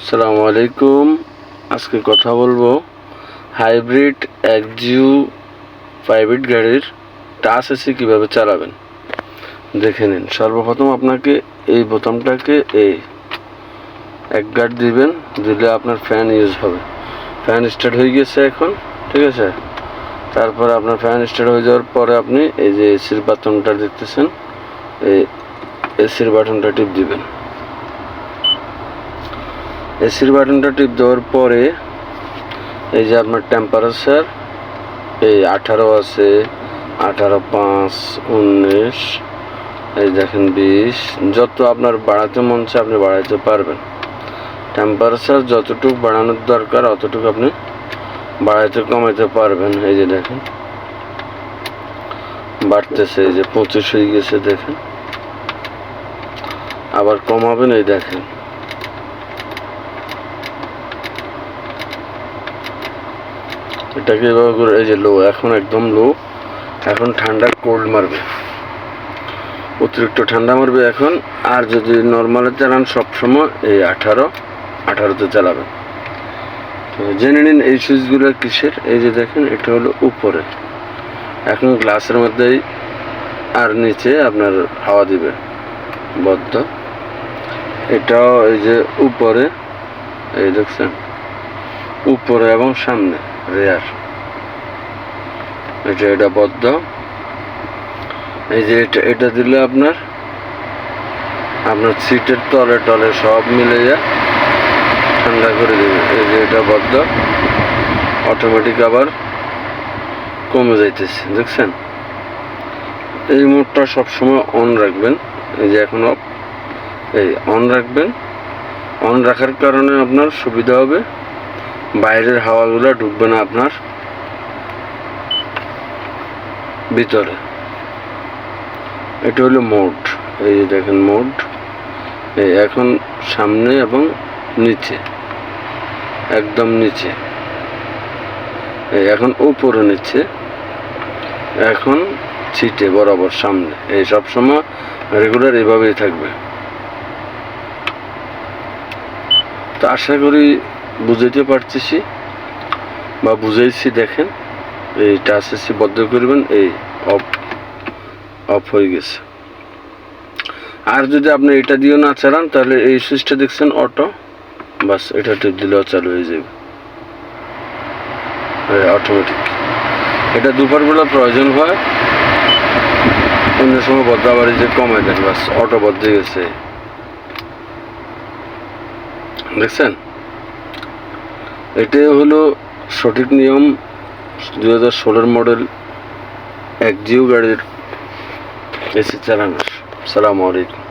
আসসালামু আলাইকুম। আজকে কথা বলবো হাইব্রিড এক্সইউ প্রাইভেট গাড়ির টাচ এসি কীভাবে চালাবেন। দেখে নিন। সর্বপ্রথম আপনাকে এই বোতামটাকে এক গার্ড দিবেন, দিলে আপনার ফ্যান ইউজ হবে। ফ্যান স্টার্ট হয়ে গেছে এখন, ঠিক আছে। তারপর আপনার ফ্যান স্টার্ট হয়ে যাওয়ার পরে আপনি এই যে এসির বাটনটা দেখতেছেন, এই এসির বাটনটা টিপ দিবেন। এসির বাটনটা টিপ দেওয়ার পরে এই যে আপনার টেম্পারেচার এই 18 আছে, 18.5, 19, এই দেখেন 20, যত আপনার বাড়াতে মন চায় আপনি বাড়াইতে পারবেন। টেম্পারেচার যতটুকু বাড়ানোর দরকার অতটুকু আপনি বাড়াইতে কমাইতে পারবেন। এই যে দেখেন বাড়তেছে, এই যে 25 হয়ে গেছে দেখেন। আবার কমাবেন, এই দেখেন এটাকে এভাবে করে, এই যে লো, এখন একদম লো। এখন ঠান্ডা কোল্ড মারবে, অতিরিক্ত ঠান্ডা মারবে এখন। আর যদি নর্মালে চালান সবসময় এই 18তে চালাবেন। জেনে নিন এই সুইচগুলো কিসের। এই যে দেখেন এটা হলো উপরে, এখন গ্লাসের মধ্যেই আর নিচে আপনার হাওয়া দিবে বদ্ধ। এটাও এই যে উপরে, এই দেখছেন উপরে এবং সামনে রেয়ার, এটা বদ্ধ। এই যে এটা দিলে আপনার সিটের তলে টলে সব মিলে যায়, ঠান্ডা করে দেবে। এই যে এটা বদ্ধ, অটোমেটিক আবার কমে যাইতেছে, দেখছেন। এই মোডটা সবসময় অন রাখবেন। এই যে এখন অফ, এই অন রাখবেন। অন রাখার কারণে আপনার সুবিধা হবে, বাইরের হাওয়াগুলো ঢুকবে না আপনার ভিতরে। এটা হলো মোড। এই যে দেখেন মোড, এই এখন সামনে এবং নিচে, একদম নিচে, এই এখন উপরে নিচে, এখন সিটে বরাবর সামনে। এই সবসময় রেগুলার এভাবেই থাকবে। তো আশা করি বুঝাইতে পারতেছি বা বুঝাইছি। দেখেন এই টাচ এসি বন্ধ করবেন, এই অফ হয়ে গেছে। আর যদি আপনি এটা দিয়েও না চালান তাহলে এই সুইচটা দেখছেন অটো, বাস এটা টিপ দিলেও চালু হয়ে যাবে অটোমেটিক। এটা দুপুরবেলা প্রয়োজন হয়, অন্য সময় বদ্ধ আবার যে কমায় দেন, বাস অটো বদ্ধ গেছে, দেখছেন। এটাই হলো সঠিক নিয়ম 2016 মডেল এক্সইউ গাড়ির এসি চালানোর। আসসালামু আলাইকুম।